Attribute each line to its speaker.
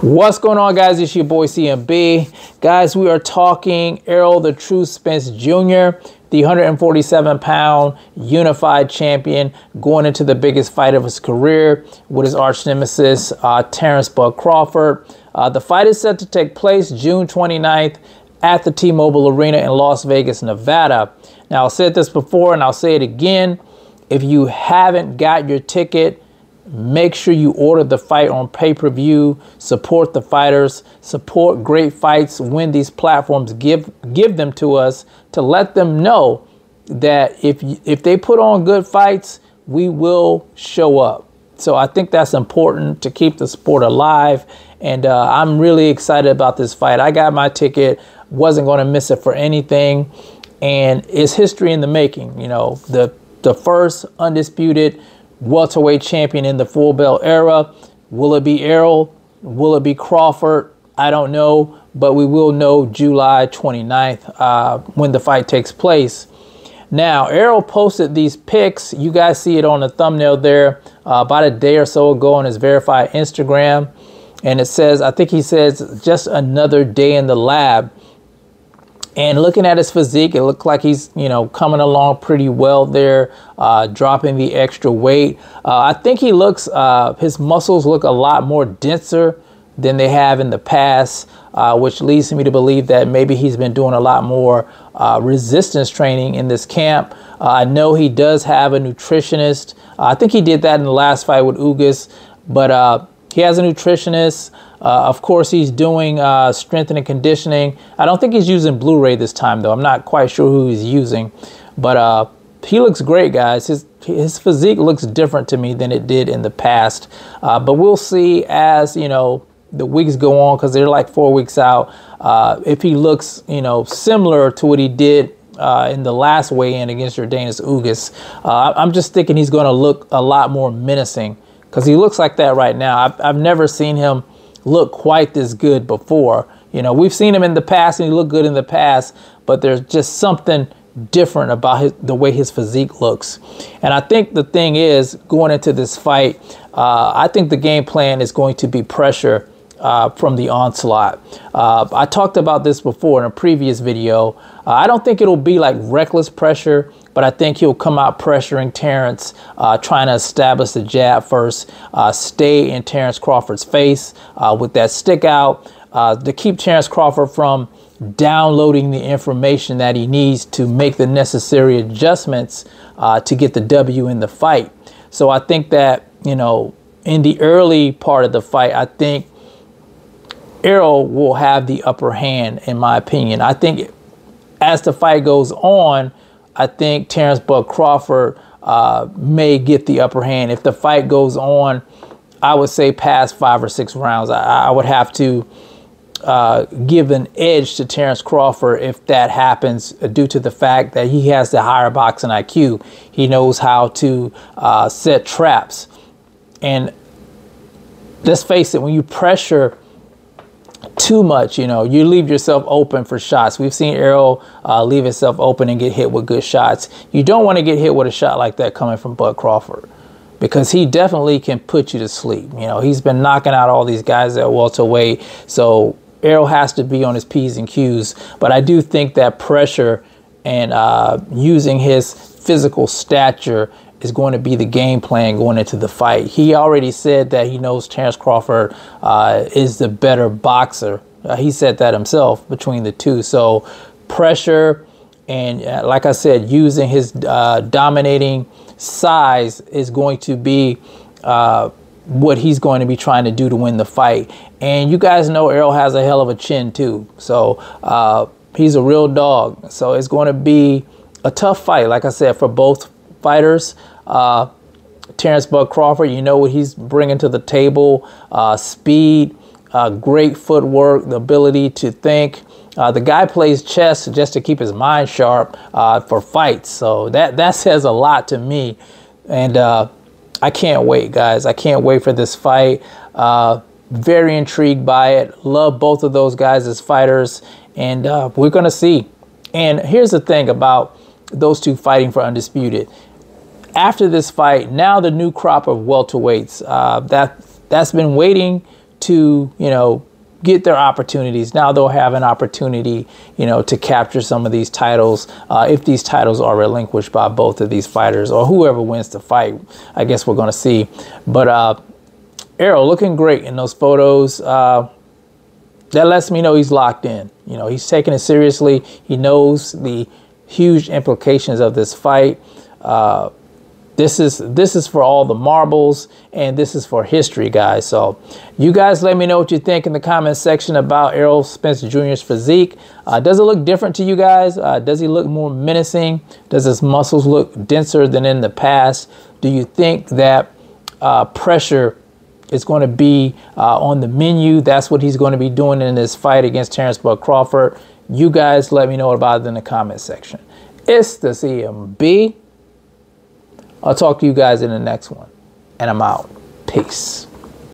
Speaker 1: What's going on, guys? It's your boy CMB. Guys, we are talking Errol the True Spence Jr., the 147-pound unified champion, going into the biggest fight of his career with his arch nemesis, Terrence Bud Crawford. The fight is set to take place June 29th at the T-Mobile Arena in Las Vegas, Nevada. Now, I've said this before and I'll say it again. If you haven't got your ticket, make sure you order the fight on pay-per-view. Support the fighters, support great fights when these platforms give them to us, to let them know that if they put on good fights, we will show up. So I think that's important to keep the sport alive. And I'm really excited about this fight. I got my ticket, wasn't going to miss it for anything. And it's history in the making. You know, the first undisputed welterweight champion in the full belt era. Will it be Errol? Will it be Crawford? I don't know, but we will know July 29th when the fight takes place. Now, Errol posted these pics. You guys see it on the thumbnail there about a day or so ago on his verified Instagram. And it says, I think he says, just another day in the lab. And looking at his physique, it looked like he's, you know, coming along pretty well there, dropping the extra weight. I think he looks, his muscles look a lot more denser than they have in the past, which leads me to believe that maybe he's been doing a lot more resistance training in this camp. I know he does have a nutritionist. I think he did that in the last fight with Ugas, but he has a nutritionist. Of course, he's doing strength and conditioning. I don't think he's using Blu-ray this time, though. I'm not quite sure who he's using. But he looks great, guys. His physique looks different to me than it did in the past. But we'll see as, you know, the weeks go on, because they're like 4 weeks out, if he looks, you know, similar to what he did in the last weigh-in against Jordanis Ugas. I'm just thinking he's going to look a lot more menacing, because he looks like that right now. I've never seen him look quite this good before. You know, we've seen him in the past and he looked good in the past, but there's just something different about the way his physique looks. And I think the thing is, going into this fight, I think the game plan is going to be pressure from the onslaught. I talked about this before in a previous video. I don't think it'll be like reckless pressure, but I think he'll come out pressuring Terrence, trying to establish the jab first, stay in Terrence Crawford's face with that stick out, to keep Terrence Crawford from downloading the information that he needs to make the necessary adjustments to get the W in the fight. So I think that, you know, in the early part of the fight, I think Errol will have the upper hand, in my opinion. I think as the fight goes on, I think Terrence Bud Crawford may get the upper hand. If the fight goes on, I would say past 5 or 6 rounds, I would have to give an edge to Terrence Crawford if that happens, due to the fact that he has the higher boxing IQ. He knows how to set traps. And let's face it, when you pressure too much, you know, you leave yourself open for shots. We've seen Errol leave himself open and get hit with good shots. You don't want to get hit with a shot like that coming from Bud Crawford, because he definitely can put you to sleep. You know, he's been knocking out all these guys at welterweight. So Errol has to be on his P's and Q's. But I do think that pressure and using his physical stature is going to be the game plan going into the fight. He already said that he knows Terrence Crawford is the better boxer. He said that himself between the two. So pressure and, like I said, using his dominating size is going to be what he's going to be trying to do to win the fight. And you guys know Errol has a hell of a chin too. So he's a real dog. So it's going to be a tough fight, like I said, for both fighters. Terrence Bud Crawford, you know what he's bringing to the table: speed, great footwork, the ability to think. The guy plays chess just to keep his mind sharp for fights. So that says a lot to me. And I can't wait, guys. I can't wait for this fight. Very intrigued by it. Love both of those guys as fighters. And we're going to see. And here's the thing about those two fighting for undisputed. After this fight, now the new crop of welterweights that's been waiting to, you know, get their opportunities. Now they'll have an opportunity, you know, to capture some of these titles if these titles are relinquished by both of these fighters or whoever wins the fight. I guess we're going to see. But Errol looking great in those photos. That lets me know he's locked in. You know, he's taking it seriously. He knows the huge implications of this fight. This is for all the marbles, and this is for history, guys. So you guys let me know what you think in the comment section about Errol Spence Jr.'s physique. Does it look different to you guys? Does he look more menacing? Does his muscles look denser than in the past? Do you think that pressure is going to be on the menu? That's what he's going to be doing in this fight against Terrence Bud Crawford. You guys let me know about it in the comment section. It's the CMB. I'll talk to you guys in the next one. And I'm out. Peace.